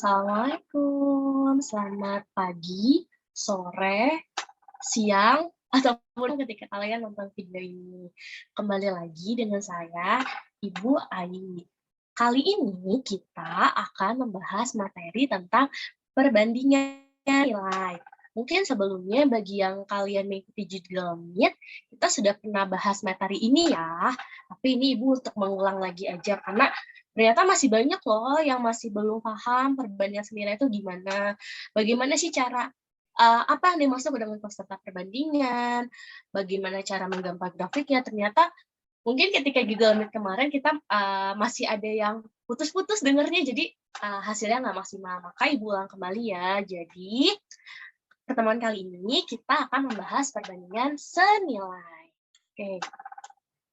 Assalamualaikum, selamat pagi, sore, siang, ataupun ketika kalian nonton video ini. Kembali lagi dengan saya, Ibu Ai. Kali ini kita akan membahas materi tentang perbandingan nilai. Mungkin sebelumnya bagi yang kalian mengikuti judul Meet, kita sudah pernah bahas materi ini ya. Tapi ini Ibu untuk mengulang lagi aja karena ternyata masih banyak loh yang masih belum paham perbandingan senilai itu gimana. Bagaimana sih cara apa yang dimaksud dengan peserta perbandingan, bagaimana cara menggambar grafiknya. Ternyata mungkin ketika Google Meet kemarin kita masih ada yang putus-putus dengernya, jadi hasilnya nggak maksimal. Maka Ibu ulang kembali ya. Jadi pertemuan kali ini kita akan membahas perbandingan senilai. Oke.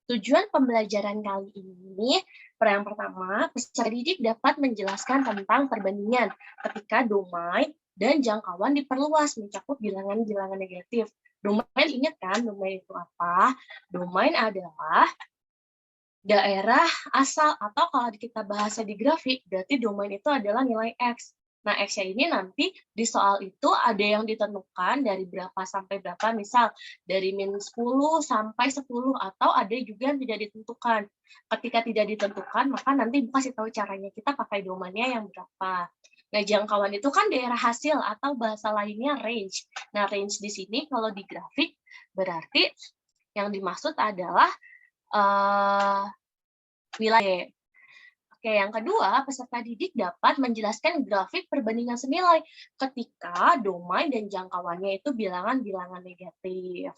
Tujuan pembelajaran kali ini, yang pertama, peserta didik dapat menjelaskan tentang perbandingan ketika domain dan jangkauan diperluas mencakup bilangan-bilangan negatif. Domain, ingat kan domain itu apa? Domain adalah daerah asal, atau kalau kita bahasa di grafik, berarti domain itu adalah nilai X. Nah, X-nya ini nanti di soal itu ada yang ditentukan dari berapa sampai berapa, misal dari minus 10 sampai 10, atau ada juga yang tidak ditentukan. Ketika tidak ditentukan, maka nanti kasih tahu caranya kita pakai domainnya yang berapa. Nah, jangkauan itu kan daerah hasil atau bahasa lainnya range. Nah, range di sini kalau di grafik berarti yang dimaksud adalah wilayah. Oke, yang kedua, peserta didik dapat menjelaskan grafik perbandingan senilai ketika domain dan jangkauannya itu bilangan-bilangan negatif.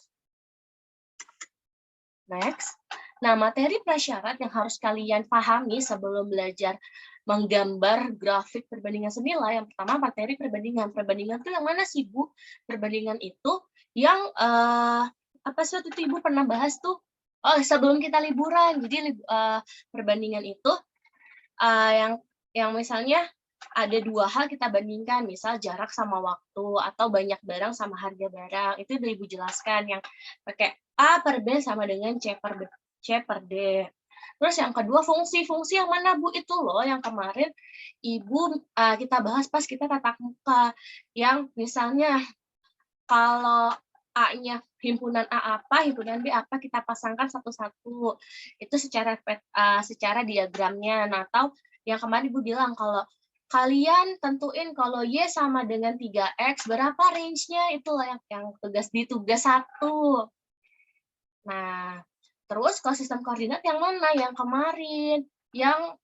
Next. Nah, materi prasyarat yang harus kalian pahami sebelum belajar menggambar grafik perbandingan senilai. Yang pertama, materi perbandingan. Perbandingan itu yang mana sih, Bu? Perbandingan itu yang apa sih waktu itu Ibu pernah bahas tuh? Oh, sebelum kita liburan. Jadi perbandingan itu yang misalnya ada dua hal kita bandingkan, misal jarak sama waktu, atau banyak barang sama harga barang. Itu udah Ibu jelaskan, yang pakai A per B sama dengan C per D. Terus yang kedua, fungsi yang mana, Bu? Itu loh yang kemarin Ibu kita bahas pas kita tatap muka. Yang misalnya kalau A-nya himpunan A apa, himpunan B apa, kita pasangkan satu-satu. Itu secara diagramnya. Nah, atau yang kemarin Ibu bilang kalau kalian tentuin kalau Y sama dengan 3X, berapa range-nya, itulah yang di tugas 1. Nah, terus kalau sistem koordinat yang mana? Yang kemarin, yang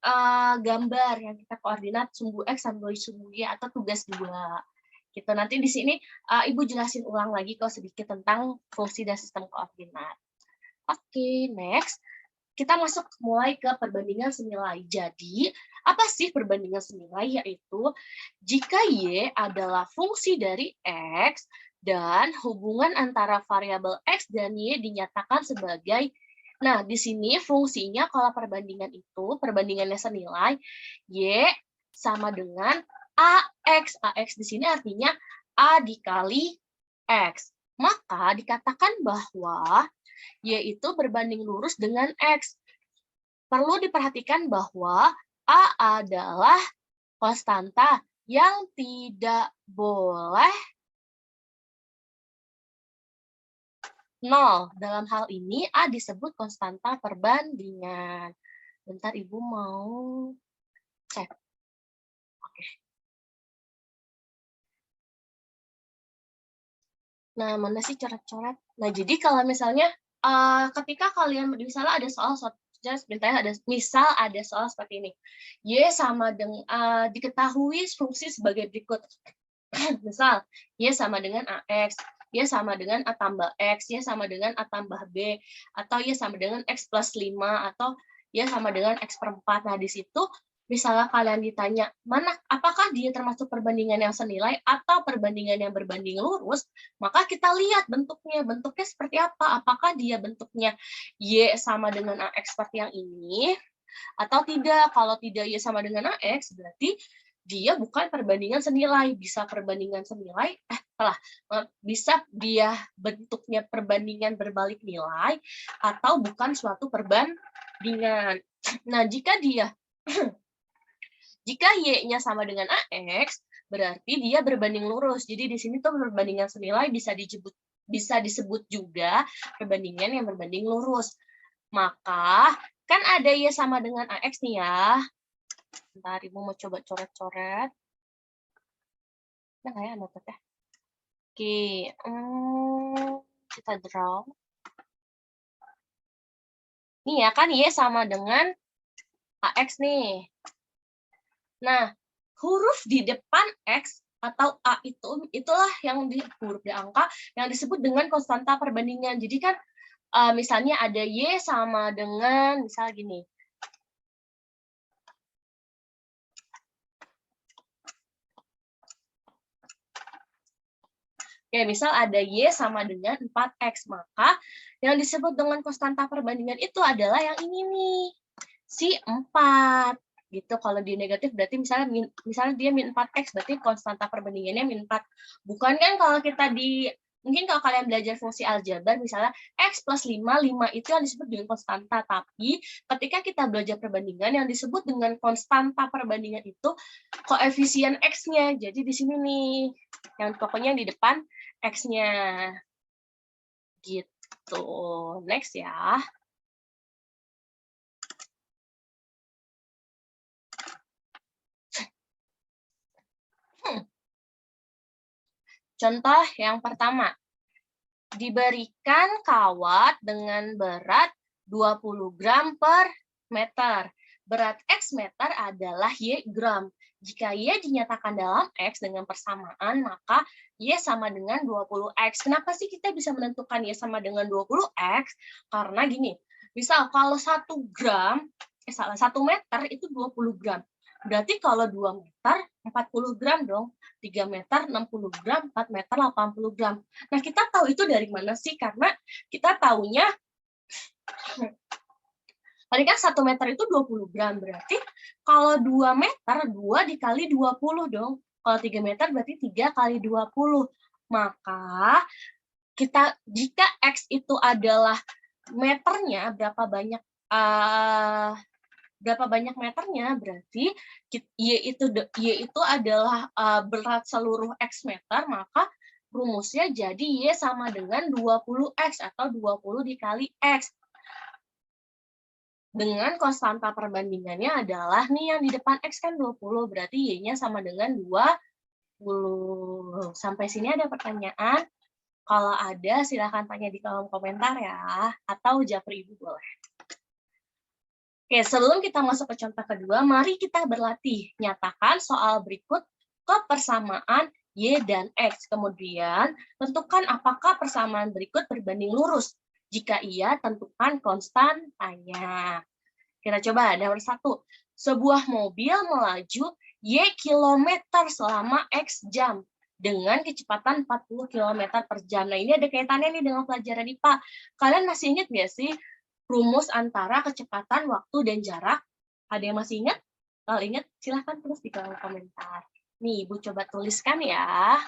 gambar, yang kita koordinat sumbu X sampai sumbu Y, atau tugas 2. Gitu. Nanti di sini Ibu jelasin ulang lagi kok sedikit tentang fungsi dan sistem koordinat. Oke, next. Kita masuk mulai ke perbandingan senilai. Jadi, apa sih perbandingan senilai? Yaitu jika Y adalah fungsi dari X dan hubungan antara variabel X dan Y dinyatakan sebagai, nah di sini fungsinya kalau perbandingan itu, perbandingannya senilai, Y sama dengan AX. AX di sini artinya A dikali X. Maka dikatakan bahwa Y itu berbanding lurus dengan X. Perlu diperhatikan bahwa A adalah konstanta yang tidak boleh 0. Dalam hal ini A disebut konstanta perbandingan. Bentar Ibu mau cek. Oke. Nah, mana sih coret-coret? Nah, jadi kalau misalnya ketika kalian misalnya ada soal misal ada soal seperti ini. Y sama dengan diketahui fungsi sebagai berikut. Misal, Y sama dengan AX, Y sama dengan A tambah X, Y sama dengan A tambah B, atau Y sama dengan X plus 5, atau Y sama dengan X per 4. Nah, di situ misalnya kalian ditanya, apakah dia termasuk perbandingan yang senilai atau perbandingan yang berbanding lurus, maka kita lihat bentuknya seperti apa. Apakah dia bentuknya Y sama dengan AX seperti yang ini, atau tidak. Kalau tidak Y sama dengan AX, berarti dia bukan perbandingan senilai. Bisa perbandingan senilai, bisa dia bentuknya perbandingan berbalik nilai, atau bukan suatu perbandingan. Nah, jika dia Jika Y-nya sama dengan AX, berarti dia berbanding lurus. Jadi di sini tuh perbandingan senilai bisa disebut juga perbandingan yang berbanding lurus. Maka kan ada Y sama dengan AX nih ya. Bentar, Ibu mau coba coret-coret. Nah, kayak notnya. Oke, kita draw. Nih ya kan Y sama dengan AX nih. Nah, huruf di depan X atau A itulah yang di huruf di angka yang disebut dengan konstanta perbandingan. Jadi kan misalnya ada Y sama dengan misal gini. Oke, misal ada Y sama dengan 4X, maka yang disebut dengan konstanta perbandingan itu adalah yang ini nih, si 4. Gitu. Kalau di negatif berarti misalnya dia min 4X, berarti konstanta perbandingannya min 4. Bukan kan kalau kita mungkin kalau kalian belajar fungsi aljabar, misalnya X plus 5 itu yang disebut dengan konstanta. Tapi ketika kita belajar perbandingan, yang disebut dengan konstanta perbandingan itu koefisien X-nya. Jadi di sini nih, yang pokoknya di depan X-nya. Gitu. Next ya. Contoh yang pertama, diberikan kawat dengan berat 20 gram per meter. Berat X meter adalah Y gram. Jika Y dinyatakan dalam X dengan persamaan, maka Y sama dengan 20X. Kenapa sih kita bisa menentukan Y sama dengan 20X? Karena gini, misal kalau 1 meter itu 20 gram. Berarti kalau 2 meter, 40 gram dong. 3 meter, 60 gram. 4 meter, 80 gram. Nah, kita tahu itu dari mana sih? Karena kita taunya, paling kan 1 meter itu 20 gram. Berarti kalau 2 meter, 2 dikali 20 dong. Kalau 3 meter berarti 3 kali 20. Maka, jika X itu adalah meternya, berapa banyak meternya, berarti Y itu adalah berat seluruh X meter, maka rumusnya jadi Y sama dengan 20X atau 20 dikali X. Dengan konstanta perbandingannya adalah nih yang di depan X kan 20, berarti Y-nya sama dengan 20. Sampai sini ada pertanyaan? Kalau ada, silahkan tanya di kolom komentar ya, atau japri Ibu boleh. Oke, sebelum kita masuk ke contoh kedua, mari kita berlatih. Nyatakan soal berikut kepersamaan Y dan X. Kemudian, tentukan apakah persamaan berikut berbanding lurus. Jika iya, tentukan konstantanya. Kita coba, nomor 1. Sebuah mobil melaju Y kilometer selama X jam dengan kecepatan 40 km per jam. Nah, ini ada kaitannya nih dengan pelajaran IPA. Kalian masih ingat nggak sih rumus antara kecepatan, waktu, dan jarak? Ada yang masih ingat? Kalau ingat, silahkan tulis di kolom komentar. Nih, Ibu coba tuliskan ya.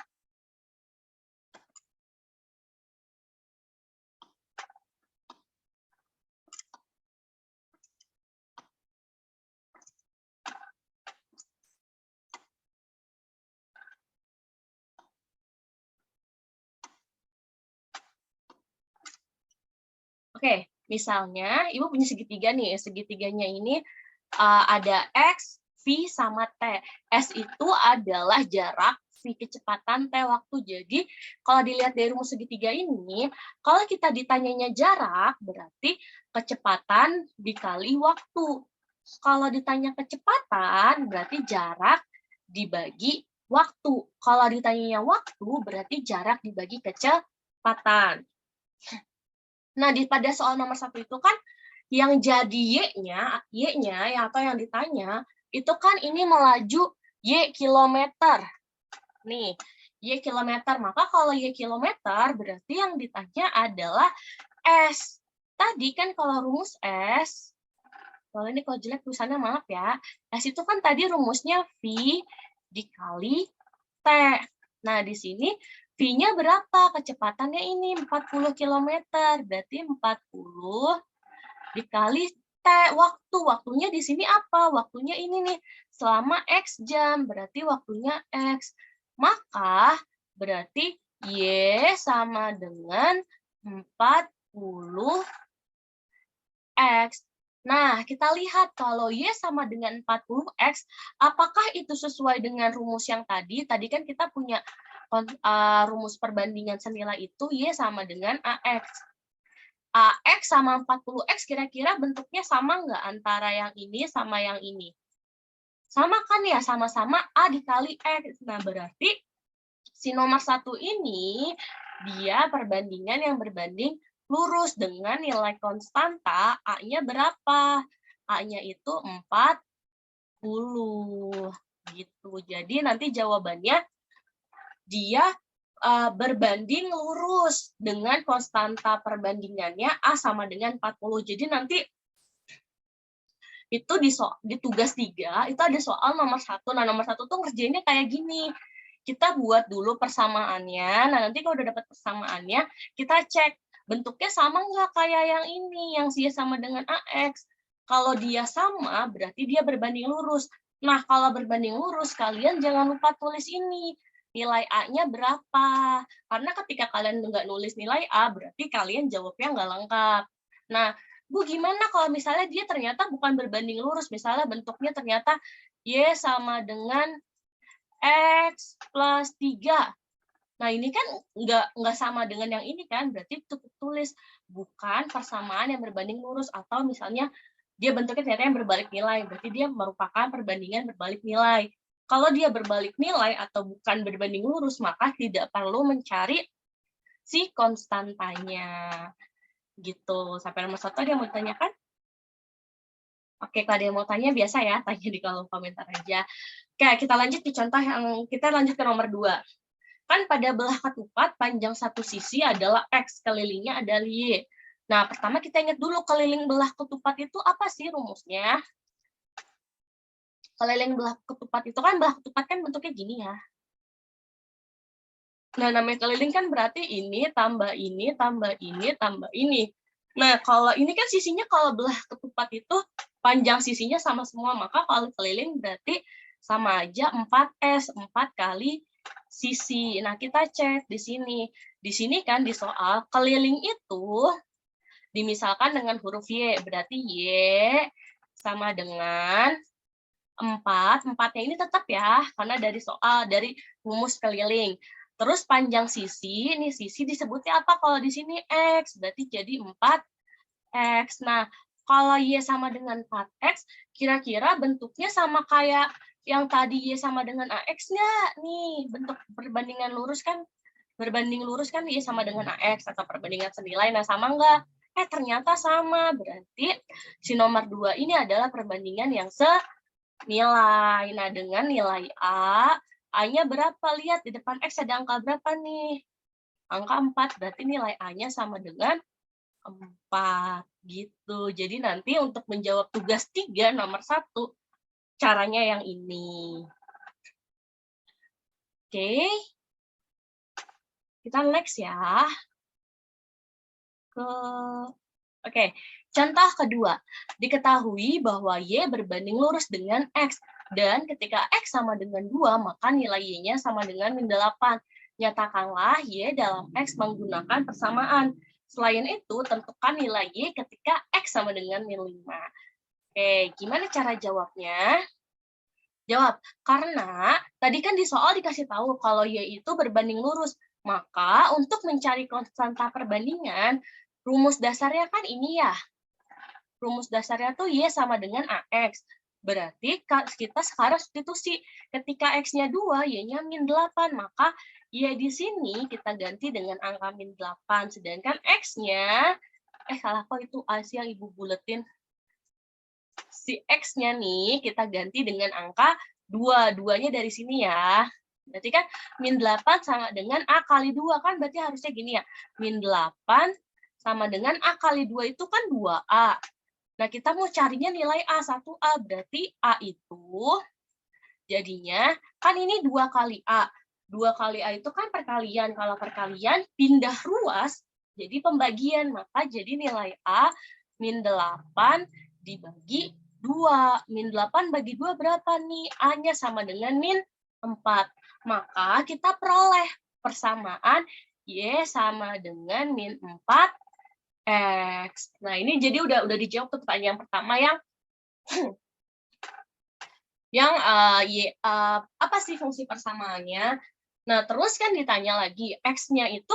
Oke, misalnya Ibu punya segitiga nih. Segitiganya ini ada X, V, sama T. S itu adalah jarak, V kecepatan, T waktu. Jadi, kalau dilihat dari rumus segitiga ini, kalau kita ditanyanya jarak, berarti kecepatan dikali waktu. Kalau ditanya kecepatan, berarti jarak dibagi waktu. Kalau ditanyanya waktu, berarti jarak dibagi kecepatan. Nah, pada soal nomor 1 itu kan yang jadi Y-nya atau yang ditanya, itu kan ini melaju Y kilometer. Nih, Y kilometer. Maka kalau Y kilometer, berarti yang ditanya adalah S. Tadi kan kalau rumus S, kalau ini kalau jelek tulisannya maaf ya, S itu kan tadi rumusnya V dikali T. Nah, di sini V-nya berapa? Kecepatannya ini 40 km. Berarti 40 dikali T. waktunya di sini apa? Waktunya ini nih, selama X jam, berarti waktunya X. Maka berarti Y sama dengan 40 X. Nah, kita lihat kalau Y sama dengan 40X, apakah itu sesuai dengan rumus yang tadi? Tadi kan kita punya rumus perbandingan senilai itu Y sama dengan AX. AX sama 40X kira-kira bentuknya sama nggak antara yang ini sama yang ini? Sama kan ya, sama-sama A dikali X. Nah, berarti si nomor 1 ini, dia perbandingan yang berbanding lurus dengan nilai konstanta A-nya berapa? A-nya itu 40. Gitu. Jadi nanti jawabannya dia berbanding lurus dengan konstanta perbandingannya A sama dengan 40. Jadi nanti itu di tugas 3 itu ada soal nomor 1. Nah, nomor 1 tuh ngerjainnya kayak gini. Kita buat dulu persamaannya. Nah, nanti kalau udah dapat persamaannya, kita cek bentuknya sama nggak kayak yang ini, yang Y sama dengan AX. Kalau dia sama, berarti dia berbanding lurus. Nah, kalau berbanding lurus, kalian jangan lupa tulis ini. Nilai A-nya berapa? Karena ketika kalian nggak nulis nilai A, berarti kalian jawabnya nggak lengkap. Nah, Bu, gimana kalau misalnya dia ternyata bukan berbanding lurus? Misalnya bentuknya ternyata Y sama dengan X plus 3. Nah, ini kan nggak sama dengan yang ini kan, berarti tulis bukan persamaan yang berbanding lurus, atau misalnya dia bentuknya ternyata yang berbalik nilai, berarti dia merupakan perbandingan berbalik nilai. Kalau dia berbalik nilai atau bukan berbanding lurus, maka tidak perlu mencari si konstantanya. Gitu. Sampai nomor 1 ada yang mau ditanyakan? Oke, kalau ada yang mau tanya, biasa ya, tanya di kolom komentar aja. Oke, kita lanjut ke contoh kita lanjut ke nomor 2. Kan pada belah ketupat panjang satu sisi adalah X, kelilingnya adalah Y. Nah, pertama kita ingat dulu keliling belah ketupat itu apa sih rumusnya? Keliling belah ketupat itu kan, belah ketupat kan bentuknya gini ya. Nah, namanya keliling kan berarti ini tambah ini, tambah ini, tambah ini. Nah, kalau ini kan sisinya, kalau belah ketupat itu panjang sisinya sama semua, maka kalau keliling berarti sama aja 4S, 4 kali sisi. Nah, kita cek di sini. Di sini kan di soal keliling itu dimisalkan dengan huruf Y, berarti Y sama dengan 4. 4-nya ini tetap ya, karena dari rumus keliling. Terus panjang sisi, ini sisi disebutnya apa kalau di sini? X, berarti jadi 4X. Nah, kalau Y sama dengan 4X, kira-kira bentuknya sama kayak yang tadi Y sama dengan AX nggak? Nih, bentuk perbandingan lurus kan, berbanding lurus kan Y sama dengan AX, atau perbandingan senilai. Nah, sama nggak? Ternyata sama. Berarti si nomor 2 ini adalah perbandingan yang senilai. Nah, dengan nilai A-nya berapa? Lihat, di depan X ada angka berapa nih? Angka 4, berarti nilai A-nya sama dengan 4. Gitu. Jadi nanti untuk menjawab tugas 3 nomor 1, caranya yang ini. Oke. Kita next ya. Oke, contoh kedua. Diketahui bahwa Y berbanding lurus dengan X. Dan ketika X sama dengan 2, maka nilai Y-nya sama dengan min 8. Nyatakanlah Y dalam X menggunakan persamaan. Selain itu, tentukan nilai Y ketika X sama dengan min 5. Oke, gimana cara jawabnya? Jawab, karena tadi kan di soal dikasih tahu kalau Y itu berbanding lurus. Maka untuk mencari konstanta perbandingan, rumus dasarnya kan ini ya. Rumus dasarnya tuh Y sama dengan AX. Berarti kita sekarang substitusi. Ketika X-nya 2, Y-nya min 8. Maka Y di sini kita ganti dengan angka min 8. Sedangkan X-nya, salah kok itu A sih yang Ibu buletin. Si X-nya nih kita ganti dengan angka 2. 2-nya dari sini ya. Berarti kan min 8 sama dengan A kali 2 kan, berarti harusnya gini ya. Min 8 sama dengan A kali 2 itu kan 2A. Nah, kita mau carinya nilai A, 1A. Berarti A itu jadinya, kan ini 2 kali A. 2 kali A itu kan perkalian. Kalau perkalian pindah ruas, jadi pembagian. Maka jadi nilai A min 8 dibagi 2. Min 8 bagi 2 berapa nih? A-nya sama dengan min 4. Maka kita peroleh persamaan Y sama dengan min 4X. Nah, ini jadi udah dijawab tuh pertanyaan pertama yang apa sih fungsi persamaannya? Nah, terus kan ditanya lagi, X-nya itu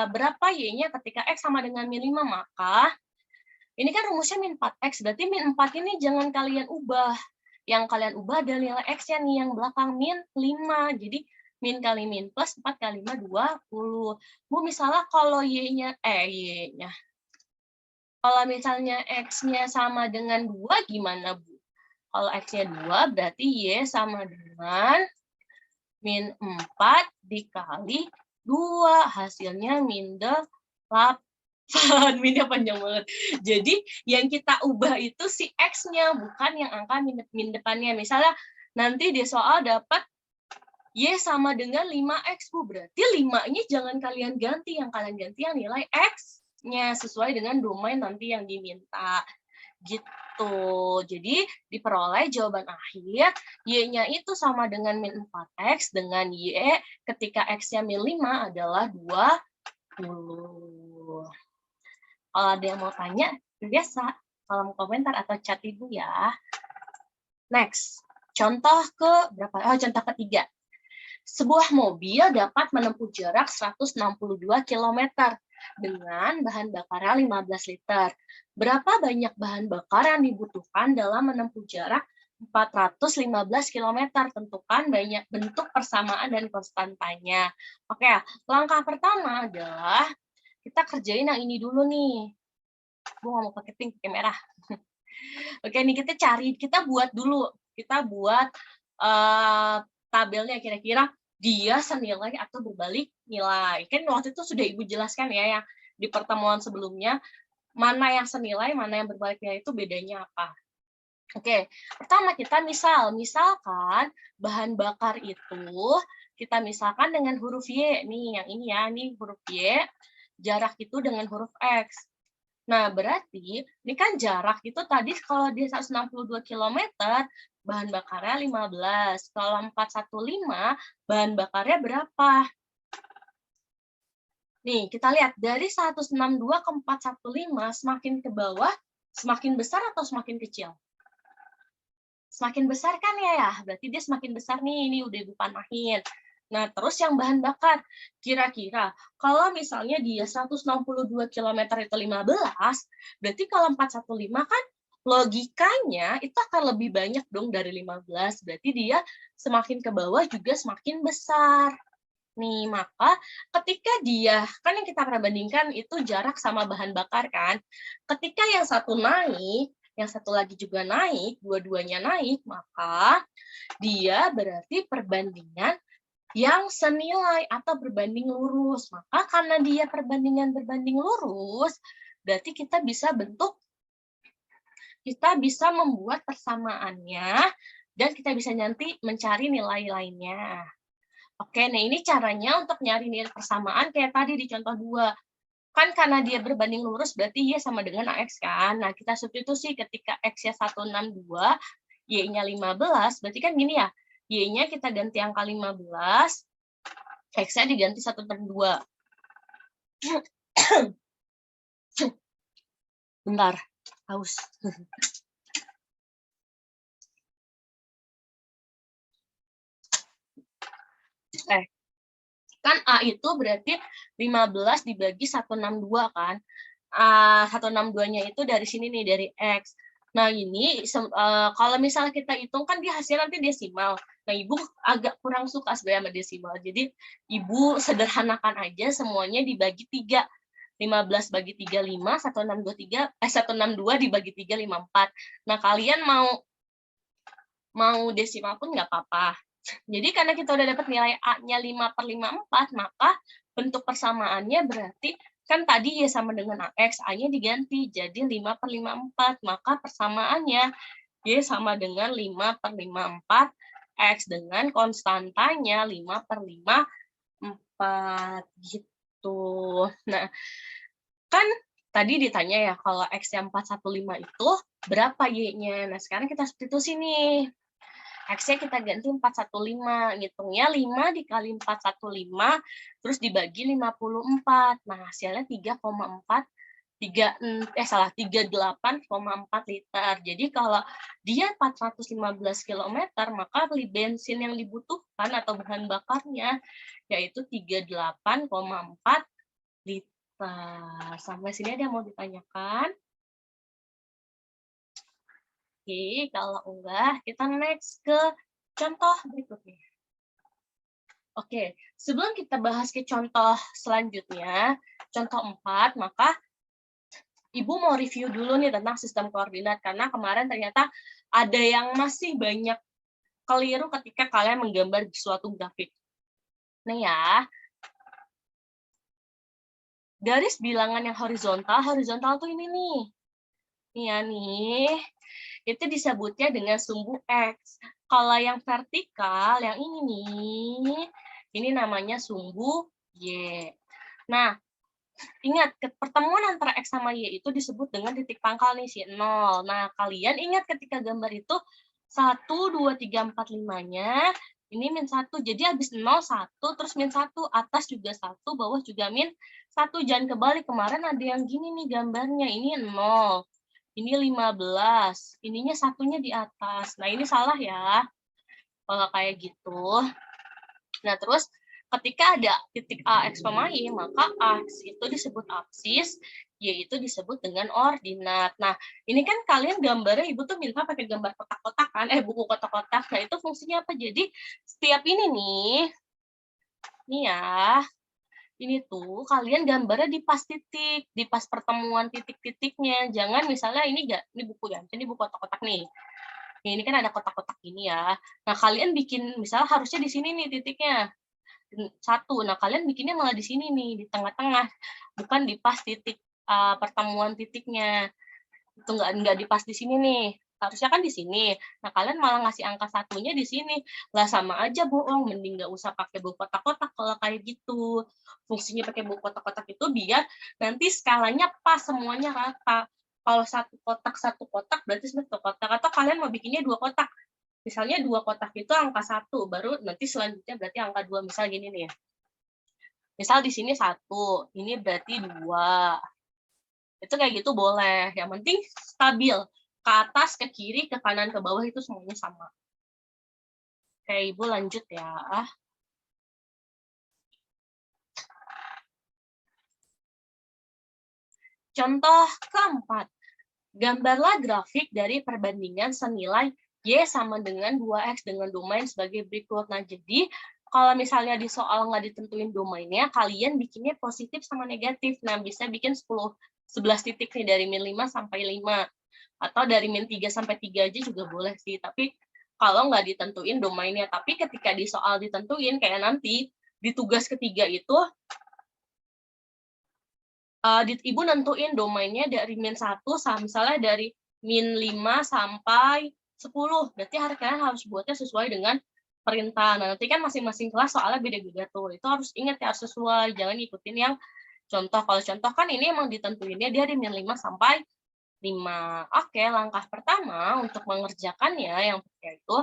berapa Y-nya ketika X sama dengan min 5, maka ini kan rumusnya min 4X, berarti min 4 ini jangan kalian ubah. Yang kalian ubah adalah nilai X-nya nih, yang belakang min 5. Jadi, min kali min plus 4 kali 5, 20. Bu, misalnya kalau Y-nya, kalau misalnya X-nya sama dengan 2, gimana, Bu? Kalau X-nya 2, berarti Y sama dengan min 4 dikali 2. Hasilnya min 8. Minnya panjang banget. Jadi, yang kita ubah itu si X-nya, bukan yang angka min depannya. Misalnya, nanti di soal dapat Y sama dengan 5X, Bu. Berarti 5-nya jangan kalian ganti. Yang kalian ganti yang nilai X-nya, sesuai dengan domain nanti yang diminta. Gitu. Jadi diperoleh jawaban akhir Y-nya itu sama dengan min 4X dengan Y ketika X-nya min 5 adalah 20. Kalau ada yang mau tanya, biasa kolom komentar atau chat Ibu ya. Next, contoh contoh ketiga. Sebuah mobil dapat menempuh jarak 162 km dengan bahan bakar 15 liter. Berapa banyak bahan bakar yang dibutuhkan dalam menempuh jarak 415 km? Tentukan banyak bentuk persamaan dan konstantanya. Oke, langkah pertama adalah kita kerjain yang ini dulu nih. Gue nggak mau pakai pink, pakai merah. Oke, nih kita buat dulu. Kita buat tabelnya kira-kira dia senilai atau berbalik nilai. Kan waktu itu sudah Ibu jelaskan ya yang di pertemuan sebelumnya, mana yang senilai, mana yang berbalik nilai itu bedanya apa. Oke, pertama kita misalkan bahan bakar itu kita misalkan dengan huruf Y, nih yang ini ya, ini huruf Y, jarak itu dengan huruf X. Nah, berarti ini kan jarak itu tadi kalau dia 162 km, bahan bakarnya 15. Kalau 415, bahan bakarnya berapa? Nih, kita lihat dari 162 ke 415, semakin ke bawah, semakin besar atau semakin kecil? Semakin besar kan ya? Berarti dia semakin besar nih, ini udah Ibu panahin. Nah, terus yang bahan bakar, kira-kira kalau misalnya dia 162 km itu 15, berarti kalau 415 kan logikanya itu akan lebih banyak dong dari 15, berarti dia semakin ke bawah juga semakin besar. Nih, maka ketika dia, kan yang kita perbandingkan itu jarak sama bahan bakar kan, ketika yang satu naik, yang satu lagi juga naik, dua-duanya naik, maka dia berarti perbandingan yang senilai atau berbanding lurus. Maka karena dia perbandingan berbanding lurus, berarti kita bisa membuat persamaannya, dan kita bisa nanti mencari nilai lainnya. Oke, nah ini caranya untuk nyari nilai persamaan kayak tadi di contoh 2. Kan karena dia berbanding lurus, berarti Y sama dengan AX kan. Nah, kita substitusi ketika X-nya 162, Y-nya 15, berarti kan gini ya, Y-nya kita ganti angka 15, X-nya diganti 1/2. Bentar, haus. Kan A itu berarti 15 dibagi 162 kan. 162-nya itu dari sini nih, dari X. Nah, ini kalau misalnya kita hitung kan dia hasilnya nanti desimal. Nah, Ibu agak kurang suka sebenarnya sama desimal. Jadi, Ibu sederhanakan aja semuanya dibagi 3. 15 bagi 3, 5, 162 dibagi 3, 54. Nah, kalian mau desimal pun nggak apa-apa. Jadi karena kita udah dapat nilai A-nya 5/54, maka bentuk persamaannya berarti kan tadi Y sama dengan AX, A-nya diganti jadi 5/54, maka persamaannya Y sama dengan 5/54, X dengan konstantanya 5/54 gitu. Nah, kan tadi ditanya ya, kalau X-nya 415 itu berapa Y-nya? Nah, sekarang kita substitusi nih. X-nya kita ganti 415, ngitungnya 5 dikali 415, terus dibagi 54. Nah, hasilnya 38,4 liter. Jadi kalau dia 415 km, maka bensin yang dibutuhkan atau bahan bakarnya yaitu 38,4 liter. Sampai sini ada yang mau ditanyakan? Oke, kalau enggak, kita next ke contoh berikutnya. Oke, sebelum kita bahas ke contoh selanjutnya, contoh 4, maka Ibu mau review dulu nih tentang sistem koordinat, karena kemarin ternyata ada yang masih banyak keliru ketika kalian menggambar suatu grafik. Nih ya, garis bilangan yang horizontal tuh ini nih. Nih ya nih, itu disebutnya dengan sumbu X. Kalau yang vertikal, yang ini nih, ini namanya sumbu Y. Nah, ingat, pertemuan antara X sama Y itu disebut dengan titik pangkal nih, si 0. Nah, kalian ingat ketika gambar itu 1, 2, 3, 4, 5-nya, ini min 1. Jadi habis 0, 1, terus min 1. Atas juga 1, bawah juga min 1. Jangan kebalik, kemarin ada yang gini nih gambarnya. Ini 0, ini 15, ininya satunya di atas. Nah, ini salah ya, kalau kayak gitu. Nah, terus ketika ada titik A, X, Y, maka X itu disebut aksis, Y itu disebut dengan ordinat. Nah, ini kan kalian gambarnya, Ibu tuh minta pakai gambar kotak-kotak kan, buku kotak-kotak. Nah, itu fungsinya apa? Jadi, setiap ini nih ya, ini tuh kalian gambarnya di pas titik, di pas pertemuan titik-titiknya. Jangan misalnya ini buku ya, ini buku kotak-kotak nih. Ini kan ada kotak-kotak ini ya. Nah, kalian bikin misalnya harusnya di sini nih titiknya. 1. Nah, kalian bikinnya malah di sini nih, di tengah-tengah, bukan di pas titik pertemuan titiknya. Itu nggak di pas di sini nih. Harusnya kan di sini. Nah, kalian malah ngasih angka 1-nya di sini. Lah, sama aja bohong. Mending nggak usah pakai buku kotak-kotak kalau kayak gitu. Fungsinya pakai buku kotak-kotak itu biar nanti skalanya pas, semuanya rata. Kalau satu kotak berarti satu kotak. Atau kalian mau bikinnya 2 kotak. Misalnya 2 kotak itu angka 1, baru nanti selanjutnya berarti angka 2. Misal gini nih ya. Misal di sini 1, ini berarti 2. Itu kayak gitu boleh. Yang penting stabil. Ke atas, ke kiri, ke kanan, ke bawah itu semuanya sama. Oke, Ibu lanjut ya. Contoh keempat. Gambarlah grafik dari perbandingan senilai Y sama dengan 2X dengan domain sebagai berikut. Nah, jadi kalau misalnya di soal nggak ditentuin domainnya, kalian bikinnya positif sama negatif. Nah, bisa bikin 11 titik nih dari min 5 sampai 5. Atau dari min 3 sampai 3 aja juga boleh sih. Tapi kalau nggak ditentuin domainnya. Tapi ketika di soal ditentuin, kayak nanti di tugas ketiga itu, Ibu nentuin domainnya dari min 1, misalnya dari min 5 sampai 10. Berarti kalian harus buatnya sesuai dengan perintah. Nah, nanti kan masing-masing kelas soalnya beda-beda tuh. Itu harus ingat ya, harus sesuai. Jangan ikutin yang contoh. Kalau contoh kan ini emang ditentuinnya dia dari min 5 sampai 5. Oke, langkah pertama untuk mengerjakannya yang itu,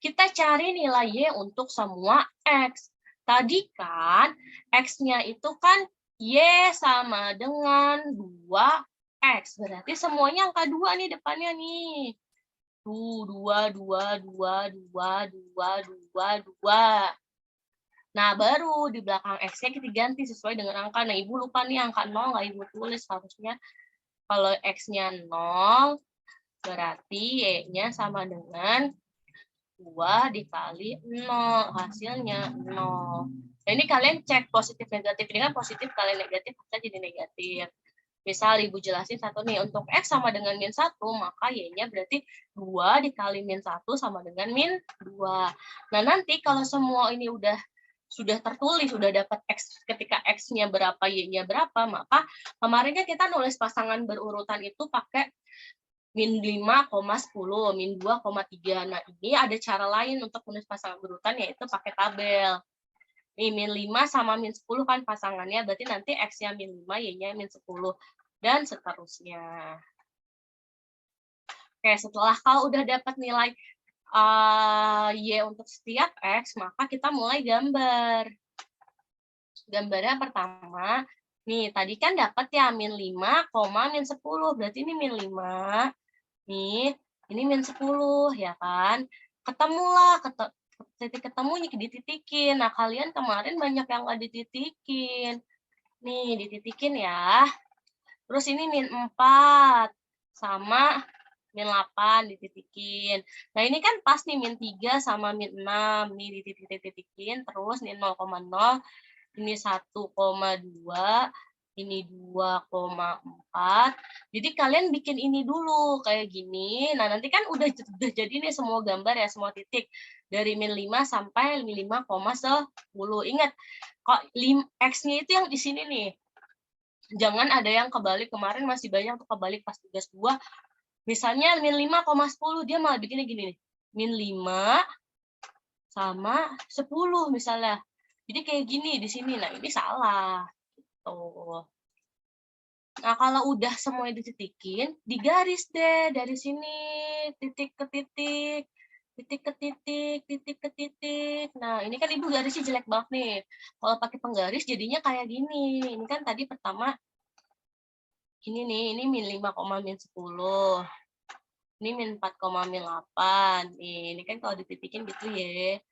kita cari nilai Y untuk semua X. Tadi kan X-nya itu kan Y sama dengan 2X. Berarti semuanya angka 2 nih depannya nih. 2, 2, 2, 2, 2, 2, 2. Nah, baru di belakang X-nya kita ganti sesuai dengan angka. Nah, Ibu lupa nih angka 0 nggak Ibu tulis. Harusnya kalau X-nya 0, berarti Y-nya sama dengan 2 dikali 0. Hasilnya 0. Nah, ini kalian cek positif negatif. Ini kan positif kali negatif, bisa jadi negatif. Misal Ibu jelasin satu nih, untuk X sama dengan min 1, maka Y-nya berarti 2 dikali min 1 sama dengan min 2. Nah, nanti kalau semua ini sudah tertulis, sudah dapat X, ketika X-nya berapa, Y-nya berapa, maka kemarin kan kita nulis pasangan berurutan itu pakai min 5,10, min 2,3. Nah, ini ada cara lain untuk menulis pasangan berurutan, yaitu pakai tabel. Min 5 sama min 10 kan pasangannya, berarti nanti X-nya min 5, Y-nya min 10. dan seterusnya. Oke, setelah kau udah dapat nilai Y untuk setiap X, maka kita mulai gambar. Gambarnya pertama, nih tadi kan dapat ya min 5, min 10, berarti ini min 5, nih ini min 10 ya kan. Ketemulah, titik ketemunya dititikin. Nah, kalian kemarin banyak yang nggak dititikin. Nih, dititikin ya. Terus ini min 4 sama min 8 dititikin. Nah, ini kan pas nih min 3 sama min 6. Nih dititik-titikin, terus nih 0,0, ini 1,2, ini 2,4. Jadi kalian bikin ini dulu kayak gini. Nah, nanti kan udah jadi nih semua gambar ya, semua titik. Dari min 5 sampai min 5,10. Ingat, kok X-nya itu yang di sini nih. Jangan ada yang kebalik. Kemarin masih banyak tuh kebalik pas tugas 2. Misalnya min 5,10, dia malah bikinnya gini nih. Min 5 sama 10 misalnya. Jadi kayak gini di sini. Nah, ini salah. Gitu. Nah, kalau udah semuanya dititikin, digaris deh dari sini, titik ke titik, titik ke titik, titik ke titik. Nah, ini kan Ibu garisnya jelek banget nih. Kalau pakai penggaris jadinya kayak gini. Ini kan tadi pertama, ini nih, ini min 5, min 10. Ini min 4, min 8. Nih, ini kan kalau dititikin gitu ya.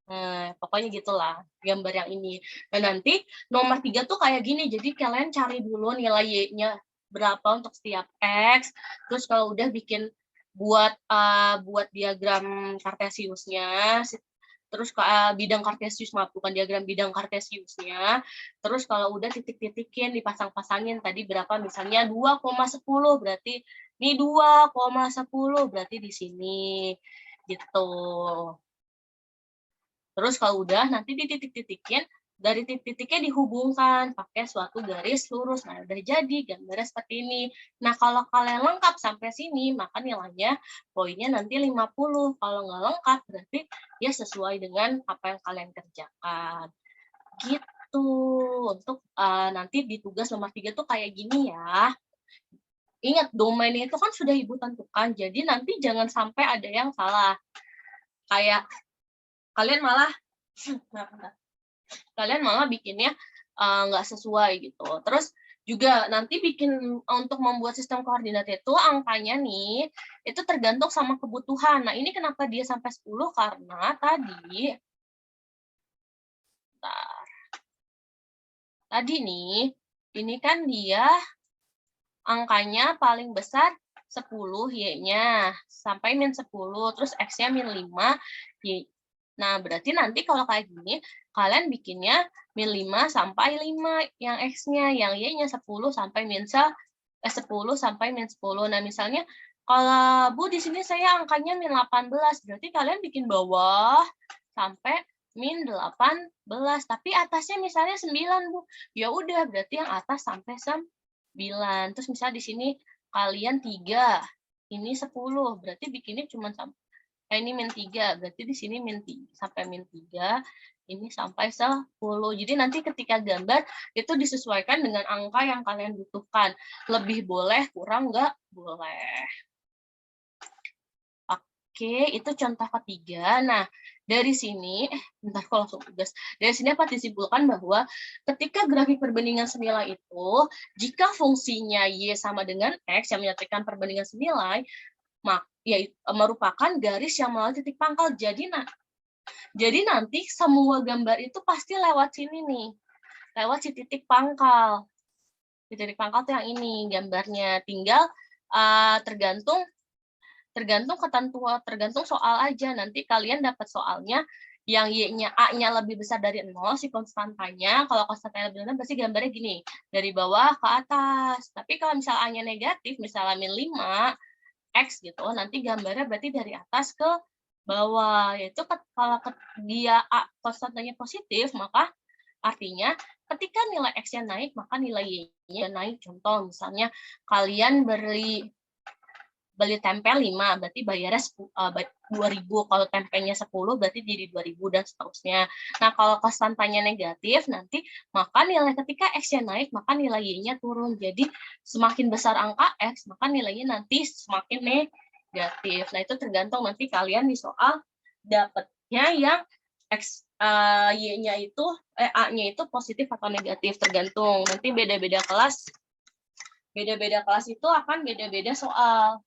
Nah, pokoknya gitulah gambar yang ini. Dan nanti nomor 3 tuh kayak gini. Jadi kalian cari dulu nilai Y-nya berapa untuk setiap X. Terus kalau udah bikin buat diagram kartesiusnya, terus bidang kartesius, maaf, bukan diagram bidang kartesiusnya. Terus kalau udah titik-titikin, dipasang-pasangin tadi berapa, misalnya 2,10 berarti ini 2,10 berarti di sini gitu. Terus kalau udah nanti dititik-titikin, dari titik-titiknya dihubungkan pakai suatu garis lurus. Nah, udah jadi gambarnya seperti ini. Nah, kalau kalian lengkap sampai sini, maka nilainya poinnya nanti 50. Kalau nggak lengkap, berarti ya sesuai dengan apa yang kalian kerjakan. Gitu. Untuk nanti di tugas nomor 3 tuh kayak gini ya. Ingat, domainnya itu kan sudah Ibu tentukan, jadi nanti jangan sampai ada yang salah. Kayak kalian malah bikinnya nggak sesuai gitu. Terus juga nanti bikin untuk membuat sistem koordinat itu angkanya nih itu tergantung sama kebutuhan. Nah, ini kenapa dia sampai 10? Karena tadi nih ini kan dia angkanya paling besar 10 Y-nya sampai min 10, terus X-nya min 5 Y. Nah, berarti nanti kalau kayak gini, kalian bikinnya min 5 sampai 5 yang X-nya, yang Y-nya 10 sampai min 10 sampai min 10. Nah, misalnya kalau Bu di sini saya angkanya min 18, berarti kalian bikin bawah sampai min 18, tapi atasnya misalnya 9, Bu. Ya udah, berarti yang atas sampai 9. Terus misalnya di sini kalian 3, ini 10, berarti bikinnya cuma sampai ini min 3, berarti di sini min 3 sampai min 3, ini sampai 10. Jadi nanti ketika gambar itu disesuaikan dengan angka yang kalian butuhkan. Lebih boleh, kurang nggak boleh. Oke, itu contoh ketiga. Nah, dari sini, bentar kalau langsung tugas. Dari sini dapat disimpulkan bahwa ketika grafik perbandingan senilai itu, jika fungsinya Y sama dengan X yang menyatakan perbandingan senilai, ya merupakan garis yang melalui titik pangkal. Jadi nanti semua gambar itu pasti lewat sini nih, lewat si titik pangkal. Di titik pangkal tuh yang ini gambarnya. Tinggal tergantung soal aja. Nanti kalian dapat soalnya yang Y-nya A-nya lebih besar dari 0, si konstantanya. Kalau konstantanya lebih besar, pasti gambarnya gini, dari bawah ke atas. Tapi kalau misalnya A-nya negatif, misalnya min 5, X gitu, nanti gambarnya berarti dari atas ke bawah. Yaitu kalau dia A konstantanya positif, maka artinya ketika nilai X-nya naik, maka nilai Y-nya naik. Contoh, misalnya kalian beli beli tempe 5, berarti bayarnya 2.000. Kalau tempenya 10, berarti jadi 2.000 dan seterusnya. Nah, kalau konstantanya negatif, nanti maka nilai ketika X-nya naik, maka nilai Y-nya turun. Jadi, semakin besar angka X, maka nilainya nanti semakin negatif. Nah, itu tergantung nanti kalian di soal dapatnya yang X, Y-nya itu, A-nya itu positif atau negatif, tergantung. Nanti beda-beda kelas itu akan beda-beda soal.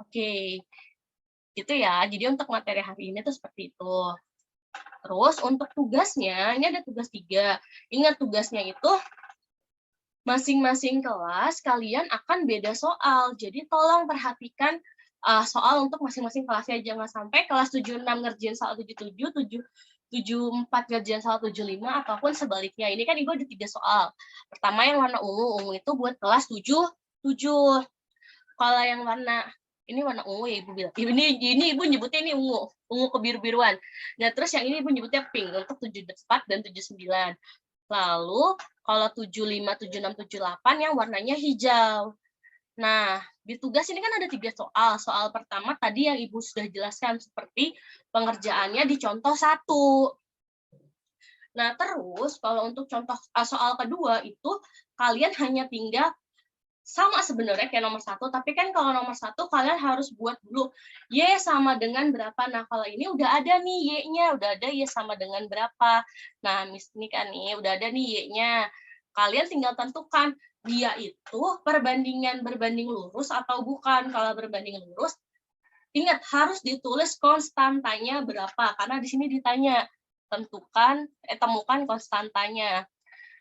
Oke, gitu ya. Jadi untuk materi hari ini tuh seperti itu. Terus untuk tugasnya, ini ada tugas 3. Ingat tugasnya itu masing-masing kelas kalian akan beda soal. Jadi tolong perhatikan soal untuk masing-masing kelasnya. Jangan sampai kelas 76 ngerjain soal 77, 74 ngerjain soal 75, ataupun sebaliknya. Ini kan Ibu ada 3 soal. Pertama yang warna ungu itu buat kelas 7. Kalau yang warna ini warna ungu ya Ibu bilang. Ini Ibu nyebutnya ini ungu kebiru-biruan. Nah, terus yang ini Ibu nyebutnya pink untuk 74 dan 79. Lalu kalau 75, 76, 78 yang warnanya hijau. Nah, di tugas ini kan ada 3 soal. Soal pertama tadi yang Ibu sudah jelaskan seperti pengerjaannya di contoh 1. Nah, terus kalau untuk contoh soal kedua itu kalian hanya tinggal sama sebenarnya kayak nomor 1, tapi kan kalau nomor 1 kalian harus buat dulu Y sama dengan berapa. Nah, kalau ini udah ada nih Y-nya, udah ada Y sama dengan berapa. Nah, ini kan nih, udah ada nih Y-nya. Kalian tinggal tentukan dia itu perbandingan berbanding lurus atau bukan. Kalau berbanding lurus, ingat harus ditulis konstantanya berapa, karena di sini ditanya temukan konstantanya.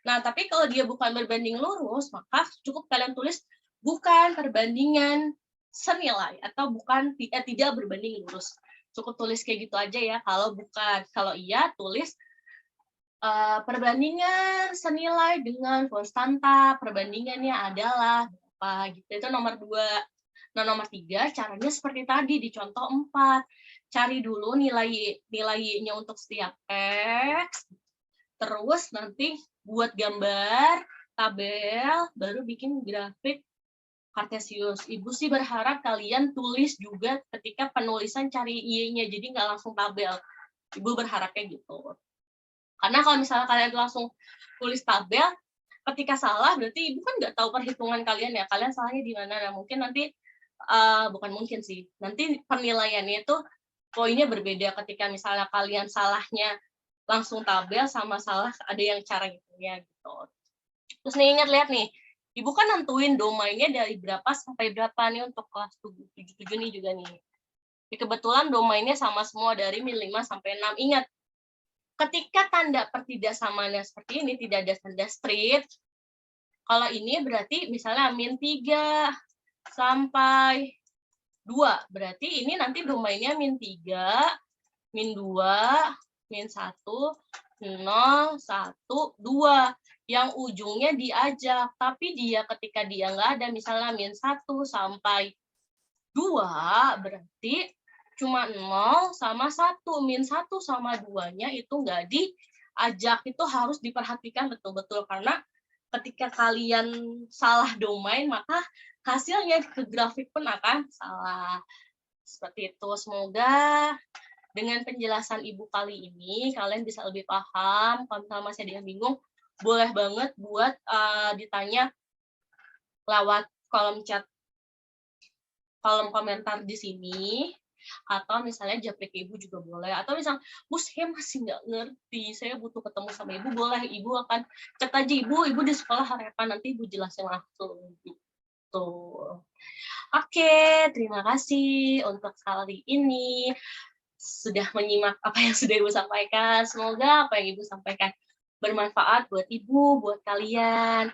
Nah, tapi kalau dia bukan berbanding lurus, maka cukup kalian tulis bukan perbandingan senilai atau bukan tidak berbanding lurus. Cukup tulis kayak gitu aja ya. Kalau bukan, kalau iya tulis perbandingan senilai dengan konstanta, perbandingannya adalah apa gitu. Itu nomor 2. Nah, nomor 3 caranya seperti tadi di contoh 4. Cari dulu nilai-nya untuk setiap X. Terus nanti buat gambar, tabel, baru bikin grafik Kartesius. Ibu sih berharap kalian tulis juga ketika penulisan cari Y-nya, jadi nggak langsung tabel. Ibu berharapnya gitu. Karena kalau misalnya kalian langsung tulis tabel, ketika salah berarti Ibu kan nggak tahu perhitungan kalian ya, kalian salahnya di mana. Nah, mungkin nanti, bukan mungkin sih, nanti penilaiannya itu poinnya berbeda ketika misalnya kalian salahnya langsung tabel sama salah ada yang cara gitunya gitu. Terus nih lihat nih, Ibu kan nentuin domainnya dari berapa sampai berapa nih untuk kelas 77 nih juga nih. Kebetulan domainnya sama semua dari min 5 sampai 6. Ingat, ketika tanda pertidaksamaan seperti ini tidak ada tanda straight, kalau ini berarti misalnya min 3 sampai 2, berarti ini nanti domainnya min 3, min 2, min 1, 0, 1, 2. Yang ujungnya diajak, tapi ketika dia nggak ada, misalnya min 1 sampai 2, berarti cuma 0 sama 1. Min 1 sama 2-nya itu nggak diajak. Itu harus diperhatikan betul-betul, karena ketika kalian salah domain, maka hasilnya ke grafik pun akan salah. Seperti itu. Semoga dengan penjelasan Ibu kali ini, kalian bisa lebih paham. Kalau misalnya masih ada yang bingung, boleh banget buat ditanya lewat kolom chat, kolom komentar di sini. Atau misalnya japri ke Ibu juga boleh. Atau misalnya, Bu, saya masih nggak ngerti, saya butuh ketemu sama Ibu, boleh. Ibu akan chat aja Ibu di sekolah hari apa, nanti Ibu jelasin langsung. Gitu. Oke, terima kasih untuk kali ini. Sudah menyimak apa yang sudah Ibu sampaikan. Semoga apa yang Ibu sampaikan bermanfaat buat Ibu, buat kalian.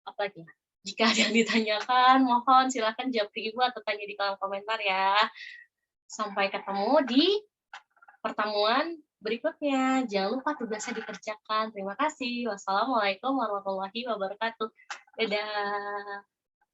Apa lagi? Jika ada yang ditanyakan, mohon silakan japri Ibu atau tanya di kolom komentar ya. Sampai ketemu di pertemuan berikutnya. Jangan lupa tugasnya dikerjakan. Terima kasih. Wassalamualaikum warahmatullahi wabarakatuh. Dadah.